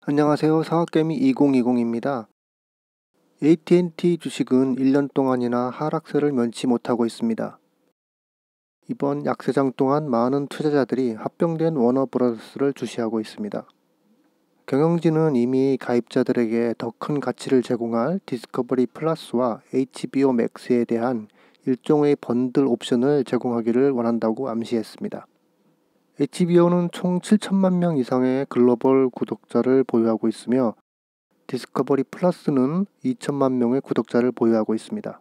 안녕하세요. 사학개미 2020입니다. AT&T 주식은 1년 동안이나 하락세를 면치 못하고 있습니다. 이번 약세장 동안 많은 투자자들이 합병된 워너브라더스를 주시하고 있습니다. 경영진은 이미 가입자들에게 더 큰 가치를 제공할 디스커버리 플러스와 HBO 맥스에 대한 일종의 번들 옵션을 제공하기를 원한다고 암시했습니다. HBO는 총 7천만 명 이상의 글로벌 구독자를 보유하고 있으며 디스커버리 플러스는 2천만 명의 구독자를 보유하고 있습니다.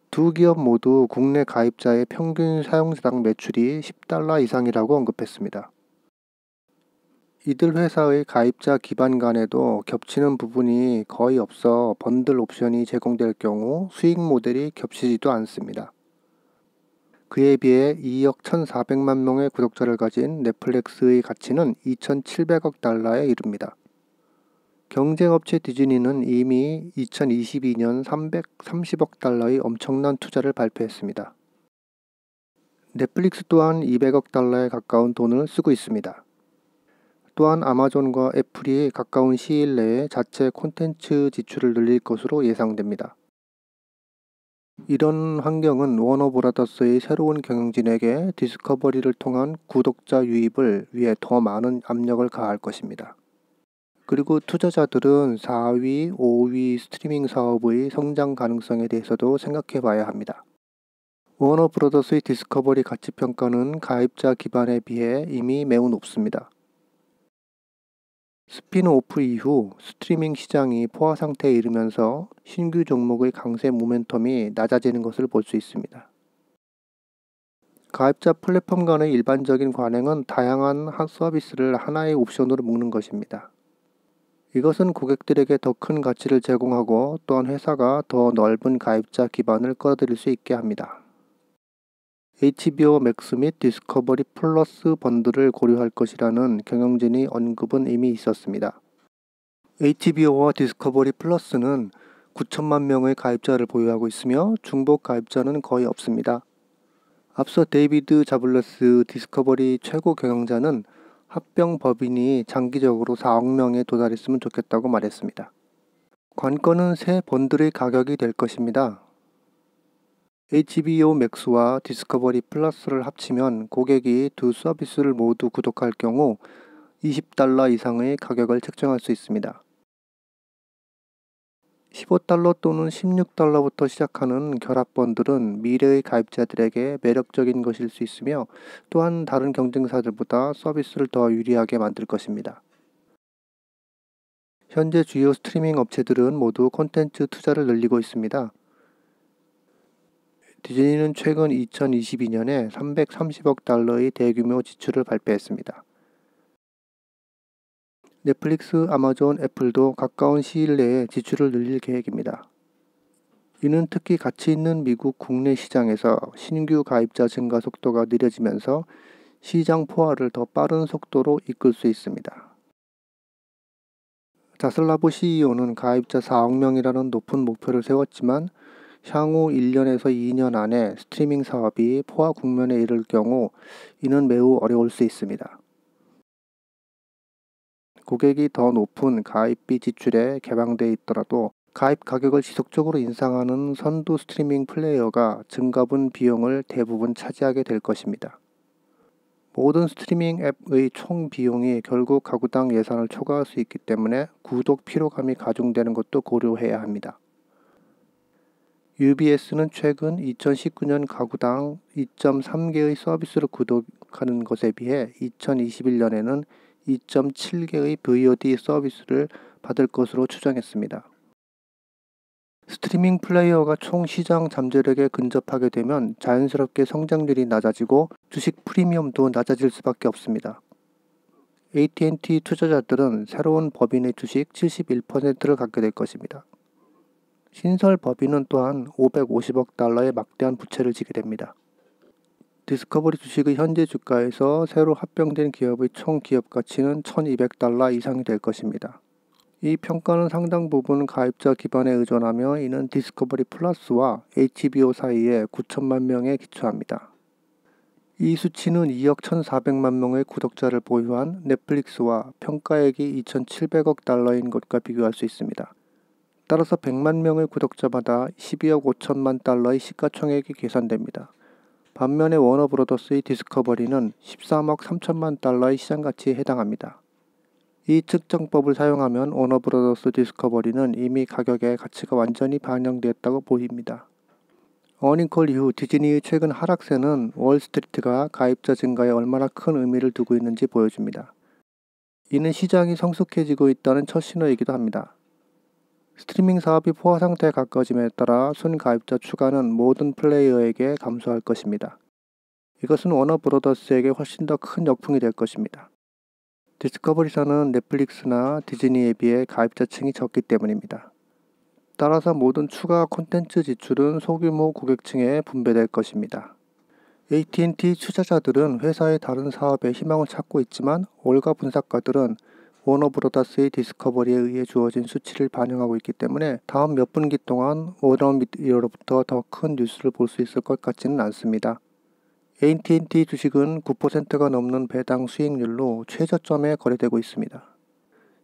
두 기업 모두 국내 가입자의 평균 사용자당 매출이 $10 이상이라고 언급했습니다. 이들 회사의 가입자 기반 간에도 겹치는 부분이 거의 없어 번들 옵션이 제공될 경우 수익 모델이 겹치지도 않습니다. 그에 비해 2억 1,400만 명의 구독자를 가진 넷플릭스의 가치는 $2,700억 달러에 이릅니다. 경쟁업체 디즈니는 이미 2022년 330억 달러의 엄청난 투자를 발표했습니다. 넷플릭스 또한 200억 달러에 가까운 돈을 쓰고 있습니다. 또한 아마존과 애플이 가까운 시일 내에 자체 콘텐츠 지출을 늘릴 것으로 예상됩니다. 이런 환경은 워너브라더스의 새로운 경영진에게 디스커버리를 통한 구독자 유입을 위해 더 많은 압력을 가할 것입니다. 그리고 투자자들은 4위, 5위 스트리밍 사업의 성장 가능성에 대해서도 생각해 봐야 합니다. 워너브라더스의 디스커버리 가치평가는 가입자 기반에 비해 이미 매우 높습니다. 스핀오프 이후 스트리밍 시장이 포화 상태에 이르면서 신규 종목의 강세 모멘텀이 낮아지는 것을 볼 수 있습니다. 가입자 플랫폼 간의 일반적인 관행은 다양한 서비스를 하나의 옵션으로 묶는 것입니다. 이것은 고객들에게 더 큰 가치를 제공하고 또한 회사가 더 넓은 가입자 기반을 끌어들일 수 있게 합니다. HBO 맥스 및 디스커버리 플러스 번들을 고려할 것이라는 경영진의 언급은 이미 있었습니다. HBO와 디스커버리 플러스는 9천만 명의 가입자를 보유하고 있으며 중복 가입자는 거의 없습니다. 앞서 데이비드 자블레스 디스커버리 최고 경영자는 합병 법인이 장기적으로 4억 명에 도달했으면 좋겠다고 말했습니다. 관건은 새 번들의 가격이 될 것입니다. HBO 맥스와 디스커버리 플러스를 합치면 고객이 두 서비스를 모두 구독할 경우 $20 이상의 가격을 책정할 수 있습니다. $15 또는 $16부터 시작하는 결합 번들은 미래의 가입자들에게 매력적인 것일 수 있으며 또한 다른 경쟁사들보다 서비스를 더 유리하게 만들 것입니다. 현재 주요 스트리밍 업체들은 모두 콘텐츠 투자를 늘리고 있습니다. 디즈니는 최근 2022년에 $330억 달러의 대규모 지출을 발표했습니다. 넷플릭스, 아마존, 애플도 가까운 시일 내에 지출을 늘릴 계획입니다. 이는 특히 가치 있는 미국 국내 시장에서 신규 가입자 증가 속도가 느려지면서 시장 포화를 더 빠른 속도로 이끌 수 있습니다. 자슬라브 CEO는 가입자 4억 명이라는 높은 목표를 세웠지만 향후 1년에서 2년 안에 스트리밍 사업이 포화 국면에 이를 경우 이는 매우 어려울 수 있습니다. 고객이 더 높은 가입비 지출에 개방돼 있더라도 가입 가격을 지속적으로 인상하는 선두 스트리밍 플레이어가 증가분 비용을 대부분 차지하게 될 것입니다. 모든 스트리밍 앱의 총 비용이 결국 가구당 예산을 초과할 수 있기 때문에 구독 피로감이 가중되는 것도 고려해야 합니다. UBS는 최근 2019년 가구당 2.3개의 서비스를 구독하는 것에 비해 2021년에는 2.7개의 VOD 서비스를 받을 것으로 추정했습니다. 스트리밍 플레이어가 총 시장 잠재력에 근접하게 되면 자연스럽게 성장률이 낮아지고 주식 프리미엄도 낮아질 수밖에 없습니다. AT&T 투자자들은 새로운 법인의 주식 71%를 갖게 될 것입니다. 신설 법인은 또한 $550억 달러의 막대한 부채를 지게 됩니다. 디스커버리 주식의 현재 주가에서 새로 합병된 기업의 총 기업 가치는 $1,200 이상이 될 것입니다. 이 평가는 상당 부분 가입자 기반에 의존하며 이는 디스커버리 플러스와 HBO 사이에 9천만 명에 기초합니다. 이 수치는 2억 1,400만 명의 구독자를 보유한 넷플릭스와 평가액이 2,700억 달러인 것과 비교할 수 있습니다. 따라서 100만 명의 구독자마다 12억 5천만 달러의 시가총액이 계산됩니다. 반면에 워너브로더스의 디스커버리는 13억 3천만 달러의 시장가치에 해당합니다. 이 측정법을 사용하면 워너브로더스 디스커버리는 이미 가격의 가치가 완전히 반영되었다고 보입니다. 어닝콜 이후 디즈니의 최근 하락세는 월스트리트가 가입자 증가에 얼마나 큰 의미를 두고 있는지 보여줍니다. 이는 시장이 성숙해지고 있다는 첫 신호이기도 합니다. 스트리밍 사업이 포화 상태에 가까워짐에 따라 순가입자 추가는 모든 플레이어에게 감소할 것입니다. 이것은 워너브로더스에게 훨씬 더 큰 역풍이 될 것입니다. 디스커버리사는 넷플릭스나 디즈니에 비해 가입자층이 적기 때문입니다. 따라서 모든 추가 콘텐츠 지출은 소규모 고객층에 분배될 것입니다. AT&T 투자자들은 회사의 다른 사업에 희망을 찾고 있지만 올가 분석가들은 워너브로더스의 디스커버리에 의해 주어진 수치를 반영하고 있기 때문에 다음 몇 분기 동안 워너미디어로부터 더 큰 뉴스를 볼 수 있을 것 같지는 않습니다. AT&T 주식은 9%가 넘는 배당 수익률로 최저점에 거래되고 있습니다.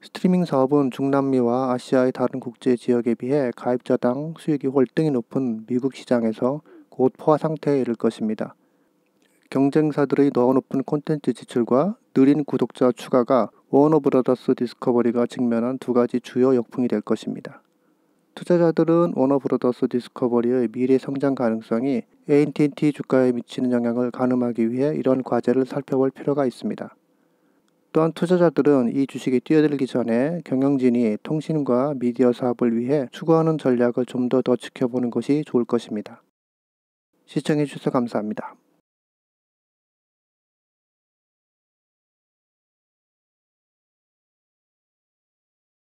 스트리밍 사업은 중남미와 아시아의 다른 국제 지역에 비해 가입자당 수익이 월등히 높은 미국 시장에서 곧 포화 상태에 이를 것입니다. 경쟁사들의 더 높은 콘텐츠 지출과 느린 구독자 추가가 워너브로더스 디스커버리가 직면한 두 가지 주요 역풍이 될 것입니다. 투자자들은 워너브로더스 디스커버리의 미래 성장 가능성이 AT&T 주가에 미치는 영향을 가늠하기 위해 이런 과제를 살펴볼 필요가 있습니다. 또한 투자자들은 이 주식에 뛰어들기 전에 경영진이 통신과 미디어 사업을 위해 추구하는 전략을 좀 더 지켜보는 것이 좋을 것입니다. 시청해주셔서 감사합니다.